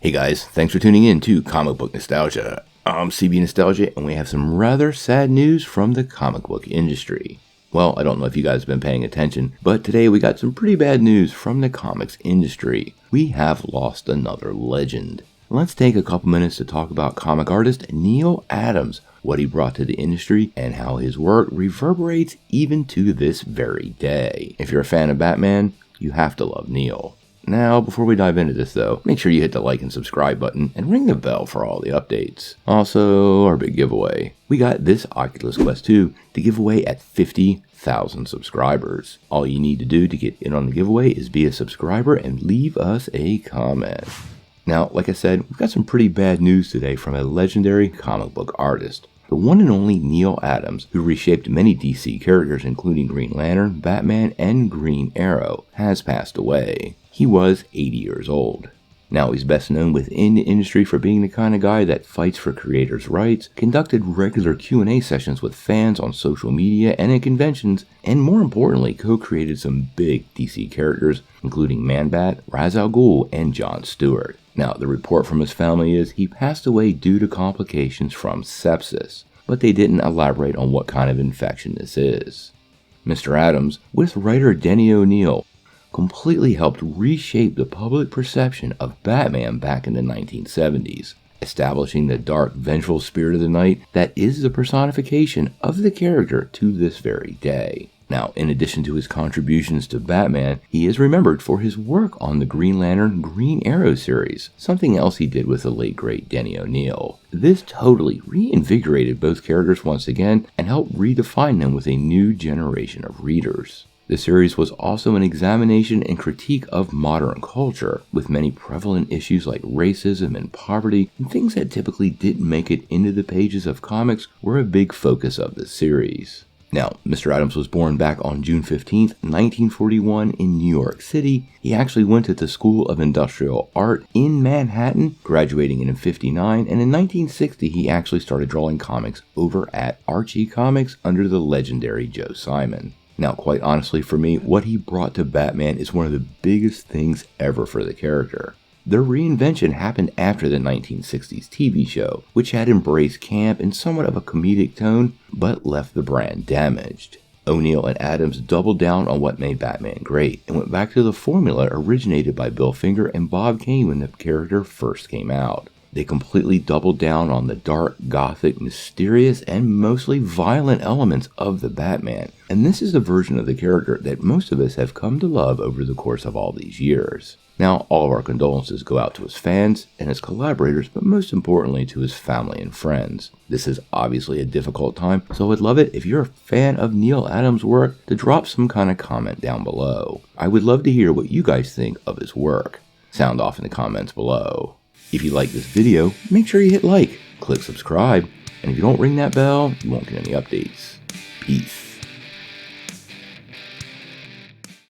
Hey guys, thanks for tuning in to Comic Book Nostalgia. I'm CB Nostalgia, and we have some rather sad news from the comic book industry. Well, I don't know if you guys have been paying attention, but today we got some pretty bad news from the comics industry. We have lost another legend. Let's take a couple minutes to talk about comic artist Neal Adams, what he brought to the industry, and how his work reverberates even to this very day. If you're a fan of Batman, you have to love Neal. Now, before we dive into this though, make sure you hit the like and subscribe button and ring the bell for all the updates. Also, our big giveaway. We got this Oculus Quest 2 to give away at 50,000 subscribers. All you need to do to get in on the giveaway is be a subscriber and leave us a comment. Now, like I said, we've got some pretty bad news today from a legendary comic book artist. The one and only Neal Adams, who reshaped many DC characters including Green Lantern, Batman, and Green Arrow, has passed away. He was 80 years old. Now, he's best known within the industry for being the kind of guy that fights for creators' rights, conducted regular Q&A sessions with fans on social media and at conventions, and more importantly, co-created some big DC characters, including Man-Bat, Ra's al Ghul, and John Stewart. Now, the report from his family is he passed away due to complications from sepsis, but they didn't elaborate on what kind of infection this is. Mr. Adams, with writer Denny O'Neil, completely helped reshape the public perception of Batman back in the 1970s, establishing the dark, vengeful spirit of the night that is the personification of the character to this very day. Now, in addition to his contributions to Batman, he is remembered for his work on the Green Lantern Green Arrow series, something else he did with the late great Denny O'Neil. This totally reinvigorated both characters once again and helped redefine them with a new generation of readers. The series was also an examination and critique of modern culture, with many prevalent issues like racism and poverty, and things that typically didn't make it into the pages of comics were a big focus of the series. Now, Mr. Adams was born back on June 15, 1941 in New York City. He actually went to the School of Industrial Art in Manhattan, graduating in 1959, and in 1960 he actually started drawing comics over at Archie Comics under the legendary Joe Simon. Now, quite honestly for me, what he brought to Batman is one of the biggest things ever for the character. Their reinvention happened after the 1960s TV show, which had embraced camp and somewhat of a comedic tone, but left the brand damaged. O'Neil and Adams doubled down on what made Batman great, and went back to the formula originated by Bill Finger and Bob Kane when the character first came out. They completely doubled down on the dark, gothic, mysterious, and mostly violent elements of the Batman, and this is the version of the character that most of us have come to love over the course of all these years. Now, all of our condolences go out to his fans and his collaborators, but most importantly to his family and friends. This is obviously a difficult time, so I'd love it if you're a fan of Neal Adams' work to drop some kind of comment down below. I would love to hear what you guys think of his work. Sound off in the comments below. If you like this video, make sure you hit like, click subscribe, and if you don't ring that bell, you won't get any updates. Peace.